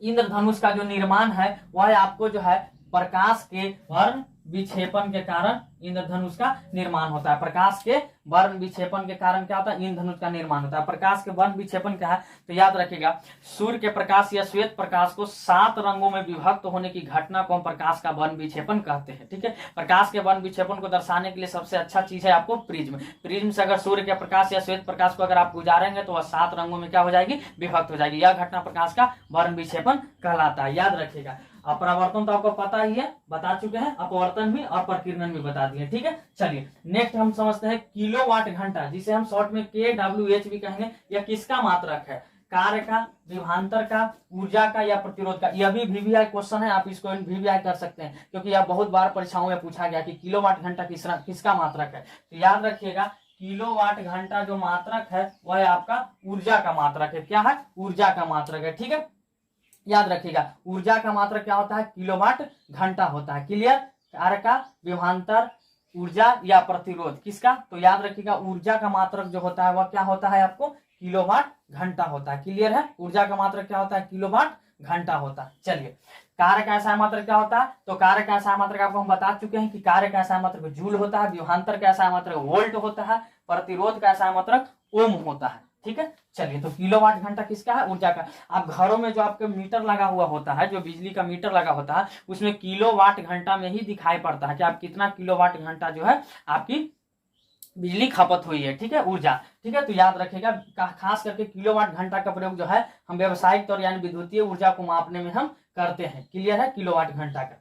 इंद्रधनुष का जो निर्माण है वह आपको जो है प्रकाश के वर्ण विक्षेपण के कारण इंद्रधनुष का निर्माण होता है। प्रकाश के वर्ण विक्षेपण के कारण क्या होता है, इंद्रधनुष का निर्माण होता है। प्रकाश के वर्ण विक्षेपण क्या है, तो याद रखिएगा, सूर्य के प्रकाश या श्वेत प्रकाश को 7 रंगों में विभक्त होने की घटना को हम प्रकाश का वर्ण विक्षेपण कहते हैं। ठीक है, प्रकाश के वर्ण विक्षेपण को दर्शाने के लिए सबसे अच्छा चीज है आपको प्रिज्म। प्रिज्म से अगर सूर्य के प्रकाश या श्वेत प्रकाश को अगर आप गुजारेंगे तो वह 7 रंगों में क्या हो जाएगी, विभक्त हो जाएगी। यह घटना प्रकाश का वर्ण विक्षेपण कहलाता है, याद रखिएगा। अपरावर्तन तो आपको पता ही है, बता चुके हैं, अपवर्तन भी और प्रकीर्णन भी बता दिए। ठीक है, चलिए नेक्स्ट हम समझते हैं किलोवाट घंटा, जिसे हम शॉर्ट में kWh भी कहेंगे। यह किसका मात्रक है, कार्य का, विभवांतर का, ऊर्जा का या प्रतिरोध का। यह भी VVI क्वेश्चन है, आप इसको VVI कर सकते हैं, क्योंकि यह बहुत बार परीक्षाओं में पूछा गया कि किलोवाट घंटा किसका मात्रक है। तो याद रखिएगा, किलोवाट घंटा जो मात्रक है वह आपका ऊर्जा का मात्रक है। क्या है, ऊर्जा का मात्रक है। ठीक है, याद रखिएगा, ऊर्जा का मात्रक क्या होता है, किलोवाट घंटा होता है। क्लियर, कार्य का, विभवांतर, ऊर्जा या प्रतिरोध किसका, तो याद रखिएगा ऊर्जा का मात्रक जो होता है वह क्या होता है, आपको किलोवाट घंटा होता है। क्लियर है, ऊर्जा का मात्रक क्या होता है, किलोवाट घंटा होता है। चलिए, कार्य का ऐसा मात्रक क्या होता है, तो कार्य का ऐसा मात्रक आपको हम बता चुके हैं कि कार्य का ऐसा मात्रक जूल होता है, विभवांतर का ऐसा मात्रक वोल्ट होता है, प्रतिरोध का ऐसा मात्रक ओम होता है। ठीक है, चलिए, तो किलोवाट घंटा किसका है, ऊर्जा का। आप घरों में जो आपके मीटर लगा हुआ होता है, जो बिजली का मीटर लगा होता है, उसमें किलोवाट घंटा में ही दिखाई पड़ता है कि आप कितना किलोवाट घंटा जो है आपकी बिजली खपत हुई है। ठीक है, ऊर्जा। ठीक है, तो याद रखिएगा, खास करके किलोवाट घंटा का प्रयोग जो है हम व्यवसायिक तौर यानी विद्युतीय ऊर्जा को मापने में हम करते हैं। क्लियर है, किलोवाट घंटा का।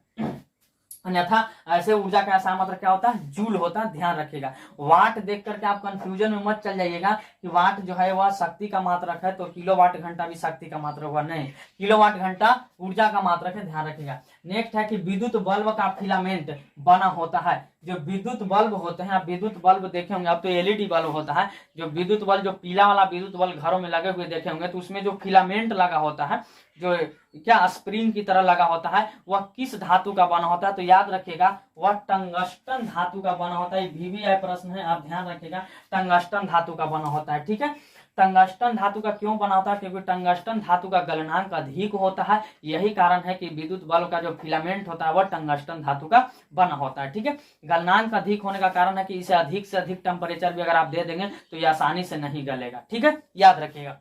अन्यथा ऐसे ऊर्जा का ऐसा मात्रक क्या होता है, जूल होता है। ध्यान रखिएगा, वाट देख करके आप कंफ्यूजन में मत चल जाइएगा कि वाट जो है वह शक्ति का मात्रक है तो किलोवाट घंटा भी शक्ति का मात्रक हुआ, नहीं, किलोवाट घंटा ऊर्जा का मात्रक है। ध्यान रखिएगा। नेक्स्ट है कि विद्युत बल्ब का फिलामेंट बना होता है। जो विद्युत बल्ब होते हैं, आप विद्युत बल्ब देखे होंगे, अब तो एलईडी बल्ब होता है, जो विद्युत बल्ब, जो पीला वाला विद्युत बल्ब घरों में लगे हुए देखे होंगे, तो उसमें जो फिलामेंट लगा होता है, जो क्या स्प्रिंग की तरह लगा होता है, वह किस धातु का बना होता है, तो याद रखिएगा वह टंगस्टन धातु का बना होता है। VVI प्रश्न है, आप ध्यान रखिएगा, टंगस्टन धातु का बना होता है। ठीक है, टंगस्टन धातु का क्यों बना होता है? क्योंकि टंगस्टन धातु का गलनांक अधिक होता है, यही कारण है कि विद्युत बल्ब का जो फिलामेंट होता है वह टंगस्टन धातु का बना होता है। ठीक है, गलनांक अधिक होने का कारण है कि इसे अधिक से अधिक टेम्परेचर भी अगर आप दे देंगे तो ये आसानी से नहीं गलेगा। ठीक है, याद रखिएगा।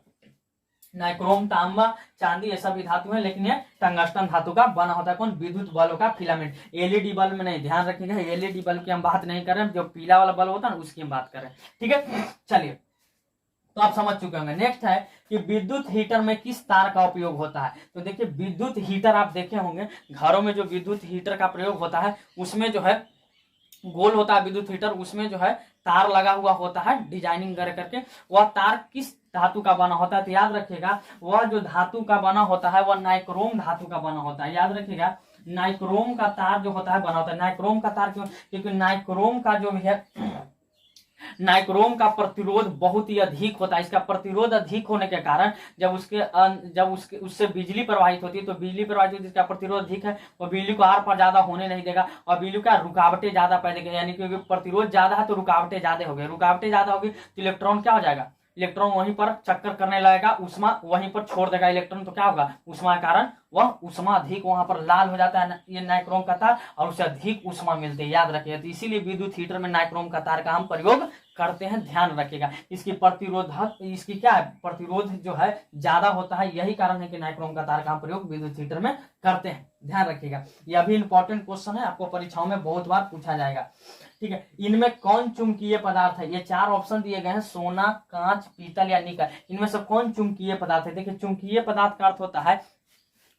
नाइक्रोम, तांबा, चांदी ये सभी धातु है, लेकिन ये टंगस्टन धातु का बना होता है। कौन? विद्युत बल्ब का फिलामेंट। एलईडी बल्ब में नहीं, ध्यान रखिएगा, एलईडी बल्ब की हम बात नहीं कर रहे हैं, जो पीला वाला बल्ब होता है ना उसकी हम बात कर रहे हैं। ठीक है, चलिए, तो आप समझ चुके होंगे। नेक्स्ट है कि विद्युत हीटर में किस तार का उपयोग होता है? तो देखिए, विद्युत हीटर आप देखे होंगे घरों में, जो विद्युत हीटर का प्रयोग होता है उसमें जो है गोल होता है विद्युत हीटर, उसमें जो है तार लगा हुआ होता है डिजाइनिंग कर करके। वह तार किस धातु का बना होता है? तो याद रखिएगा, वह जो धातु का बना होता है वह नाइक्रोम धातु का बना होता है। याद रखिएगा, नाइक्रोम का तार जो होता है बना होता है। नाइक्रोम का तार क्यों? क्योंकि नाइक्रोम का जो है नाइक्रोम का प्रतिरोध बहुत ही अधिक होता है। इसका प्रतिरोध अधिक होने के कारण जब उससे बिजली प्रवाहित होती है, तो बिजली प्रवाहित होती है, इसका प्रतिरोध अधिक है, और बिजली को आर पार ज्यादा होने नहीं देगा, और बिजली का रुकावटें ज्यादा पैदा करेगा। यानी कि प्रतिरोध ज्यादा है तो रुकावटें ज्यादा हो गई, रुकावटें ज्यादा होगी तो इलेक्ट्रॉन क्या हो जाएगा? इलेक्ट्रॉन वहीं पर चक्कर करने लगेगा, उष्मा वहीं पर छोड़ देगा इलेक्ट्रॉन, तो क्या होगा? उष्मा के कारण वह उष्मा अधिक वहां पर लाल हो जाता है ये नाइक्रोम का तार, और उसे अधिक उष्मा मिलती है। याद रखिएगा, तो इसीलिए विद्युत हीटर में नाइक्रोम का तार का हम प्रयोग करते हैं, ध्यान रखिएगा। इसकी क्या है? प्रतिरोध जो है ज्यादा होता है, यही कारण है कि नाइक्रोम का तार का हम प्रयोग विद्युत हीटर में करते हैं, ध्यान रखिएगा। यह भी इंपॉर्टेंट क्वेश्चन है, आपको परीक्षाओं में बहुत बार पूछा जाएगा। ठीक है, इनमें कौन चुंबकीय पदार्थ है? ये 4 ऑप्शन दिए गए हैं, सोना, कांच, पीतल या निकल। इनमें से कौन चुंबकीय पदार्थ है? देखिए, चुंबकीय पदार्थ का अर्थ होता है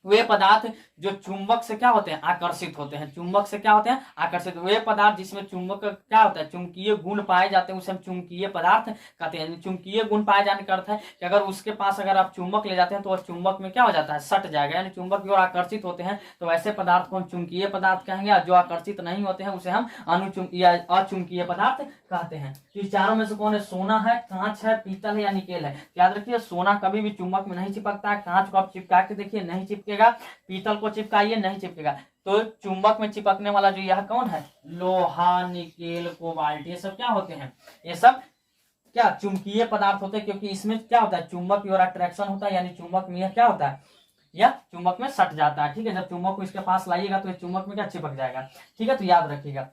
वे पदार्थ जो चुंबक से क्या होते हैं? आकर्षित होते हैं। चुंबक से क्या होते हैं? आकर्षित। वे पदार्थ जिसमें चुंबक क्या होता है? चुंबकीय गुण पाए जाते हैं, उसे हम चुंबकीय पदार्थ कहते हैं। चुंबकीय गुण पाए जाने का अर्थ है कि अगर उसके पास अगर आप चुंबक ले जाते हैं तो वह चुंबक में क्या हो जाता है? सट जाएगा, यानी चुंबक की ओर आकर्षित होते हैं, तो ऐसे पदार्थ को हम चुंबकीय पदार्थ कहेंगे, और जो आकर्षित नहीं होते हैं उसे हम अचुंबकीय पदार्थ कहते हैं। तो इस चारों में से कौन है? सोना है, कांच है, पीतल है या निकेल है। याद रखिए, सोना कभी भी चुंबक में नहीं चिपकता है, कांच को आप चिपका के देखिए नहीं चिपकेगा, पीतल को चिपकाइए नहीं चिपकेगा। तो चुंबक में चिपकने वाला जो यह कौन है? लोहा, निकेल, कोबाल्ट, ये सब क्या होते हैं? ये सब क्या चुंबकीय पदार्थ होते हैं, क्योंकि इसमें क्या होता है? चुंबक की ओर अट्रैक्शन होता है, यानी चुंबक में यह क्या होता है? यह चुंबक में सट जाता है। ठीक है, जब चुंबक को इसके पास लाइएगा तो ये चुंबक में क्या चिपक जाएगा। ठीक है, तो याद रखिएगा।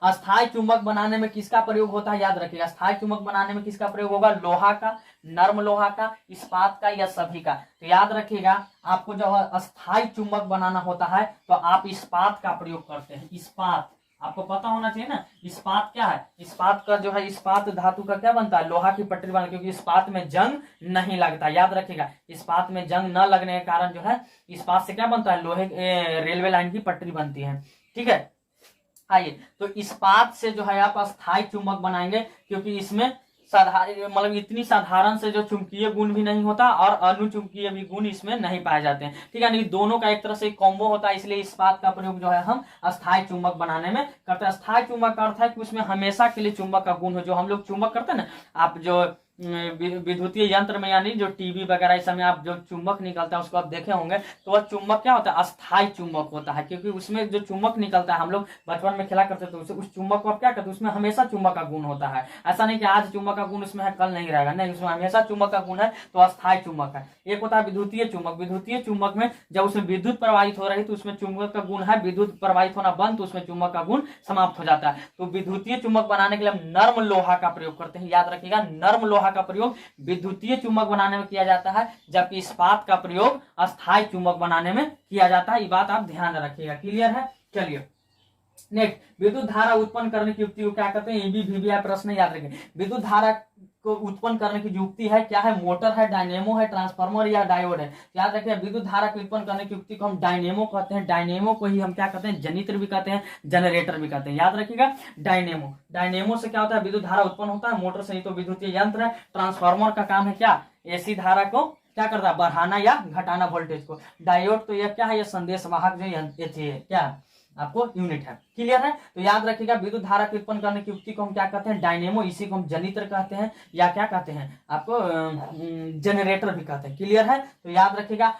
अस्थायी चुंबक बनाने में किसका प्रयोग होता है? याद रखिएगा, अस्थायी चुंबक बनाने में किसका प्रयोग होगा? लोहा का, नर्म लोहा का, इस्पात का या सभी का। तो याद रखिएगा, आपको जब अस्थायी चुंबक बनाना होता है तो आप इस्पात का प्रयोग करते हैं। इस्पात आपको पता होना चाहिए ना, इस्पात क्या है? इस्पात का जो है, इस्पात धातु का क्या बनता है? लोहा की पट्टी बनती है, क्योंकि इस्पात में जंग नहीं लगता। याद रखिएगा, इस्पात में जंग न लगने के कारण जो है इस्पात से क्या बनता है? लोहे रेलवे लाइन की पटरी बनती है। ठीक है, आइए, तो इस्पात से जो है आप अस्थायी चुंबक बनाएंगे, क्योंकि इसमें मतलब इतनी साधारण से जो चुंबकीय गुण भी नहीं होता और अनुचुंबकीय भी गुण इसमें नहीं पाए जाते हैं। ठीक है, नहीं, दोनों का एक तरह से कॉम्बो होता है, इसलिए इस्पात का प्रयोग जो है हम अस्थायी चुंबक बनाने में करते हैं। अस्थायी चुंबक का अर्थ है कि उसमें हमेशा के लिए चुंबक का गुण हो। जो हम लोग चुंबक करते हैं ना, आप जो विद्युतीय यंत्र में, यानी जो टीवी वगैरह इस समय आप जो चुंबक निकलता है उसको आप देखे होंगे, तो वह चुंबक क्या होता है? अस्थायी चुंबक होता है, क्योंकि उसमें जो चुंबक निकलता है, हम लोग बचपन में खेला करते थे, उस चुंबक को आप क्या करते हैं? उसमें हमेशा चुंबक का गुण होता है। ऐसा नहीं कि आज चुंबक का गुण उसमें है कल नहीं रहेगा, नहीं, उसमें हमेशा चुंबक का गुण है, तो अस्थायी चुंबक है। एक होता है विद्युतीय चुंबक। विद्युतीय चुंबक में जब उसमें विद्युत प्रवाहित हो रही तो उसमें चुंबक का गुण है, विद्युत प्रवाहित होना बंद तो उसमें चुंबक का गुण समाप्त हो जाता है। तो विद्युतीय चुंबक बनाने के लिए हम नर्म लोहा का प्रयोग करते हैं। याद रखिएगा, नर्म लोहा का प्रयोग विद्युतीय चुंबक बनाने में किया जाता है, जबकि इस्पात का प्रयोग अस्थायी चुंबक बनाने में किया जाता है। ये बात आप ध्यान रखिएगा, क्लियर है? चलिए, नेक्स्ट, विद्युत धारा उत्पन्न करने की युक्ति को क्या कहते हैं? ईबीवीबी प्रश्न याद रखें। विद्युत धारा को उत्पन्न करने की युक्ति है क्या है? मोटर है, डायनेमो है, ट्रांसफार्मर या डायोड है। याद रखिए, विद्युत धारा को उत्पन्न करने की युक्ति को हम डायनेमो कहते हैं। डायनेमो को ही हम क्या कहते हैं? जनित्र भी कहते हैं, जनरेटर भी कहते हैं। याद रखिएगा, डायनेमो से क्या होता है? विद्युत धारा उत्पन्न होता है। मोटर से ही तो विद्युतीय यंत्र है। ट्रांसफार्मर का काम है क्या? एसी धारा को क्या करता है? बढ़ाना या घटाना वोल्टेज को। डायोड तो यह क्या है? यह संदेश वाहक जो है क्या आपको यूनिट है। क्लियर है? तो याद रखिएगा, विद्युत धारा को उत्पन्न करने की युक्ति को हम क्या कहते हैं? डायनेमो। इसी को हम जनित्र कहते हैं, या क्या कहते हैं? आपको जनरेटर भी कहते हैं। क्लियर है? तो याद रखिएगा,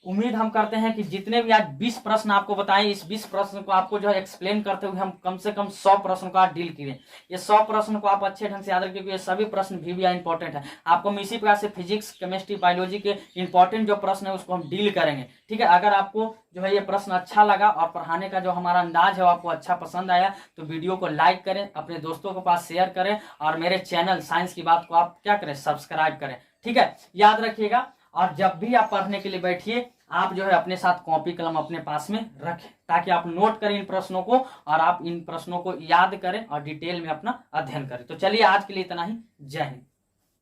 उम्मीद हम करते हैं कि जितने भी आज 20 प्रश्न आपको बताएं, इस 20 प्रश्न को आपको जो है एक्सप्लेन करते हुए हम कम से कम 100 प्रश्न को आज डील किए। ये 100 प्रश्न को आप अच्छे ढंग से याद रखें, क्योंकि ये सभी प्रश्न VVI इंपॉर्टेंट है। आपको हम इसी प्रकार से फिजिक्स, केमिस्ट्री, बायोलॉजी के इंपॉर्टेंट जो प्रश्न है उसको हम डील करेंगे, ठीक है। अगर आपको जो है ये प्रश्न अच्छा लगा और पढ़ाने का जो हमारा अंदाज है वो आपको अच्छा पसंद आया, तो वीडियो को लाइक करें, अपने दोस्तों के पास शेयर करें, और मेरे चैनल साइंस की बात को आप क्या करें, सब्सक्राइब करें, ठीक है। याद रखिएगा, और जब भी आप पढ़ने के लिए बैठिए, आप जो है अपने साथ कॉपी कलम अपने पास में रखें, ताकि आप नोट करें इन प्रश्नों को, और आप इन प्रश्नों को याद करें और डिटेल में अपना अध्ययन करें। तो चलिए आज के लिए इतना ही। जय हिंद।